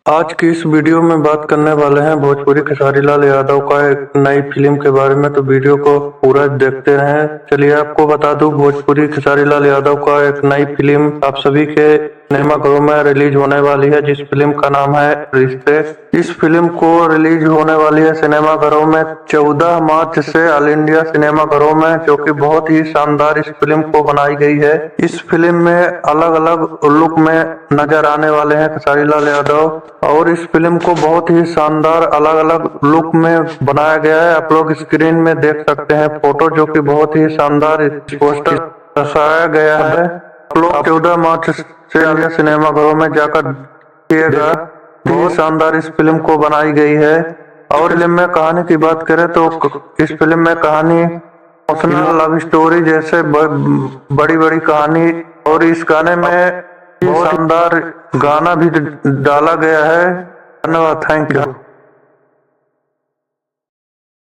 आज की इस वीडियो में बात करने वाले हैं भोजपुरी खेसारी लाल यादव का एक नई फिल्म के बारे में। तो वीडियो को पूरा देखते रहें। चलिए आपको बता दूं, भोजपुरी खेसारी लाल यादव का एक नई फिल्म आप सभी के सिनेमाघरों में रिलीज होने वाली है, जिस फिल्म का नाम है रिश्ते। इस फिल्म को रिलीज होने वाली है सिनेमाघरों में 14 मार्च से ऑल इंडिया सिनेमाघरों में, जो कि बहुत ही शानदार इस फिल्म को बनाई गई है। इस फिल्म में अलग अलग लुक में नजर आने वाले हैं खेसारी लाल यादव, और इस फिल्म को बहुत ही शानदार अलग अलग लुक में बनाया गया है। आप लोग स्क्रीन में देख सकते हैं फोटो, जो कि बहुत ही शानदार पोस्टर दर्शाया गया है। आप लोग 14 मार्च से इंडिया सिनेमाघरों में जाकर देखिएगा। बहुत शानदार इस फिल्म को बनाई गई है। और फिल्म में कहानी की बात करें तो इस फिल्म में कहानी इमोशनल लव स्टोरी जैसे बड़ी बड़ी कहानी, और इस गाने में बहुत शानदार गाना भी डाला गया है। धन्यवाद, थैंक यू।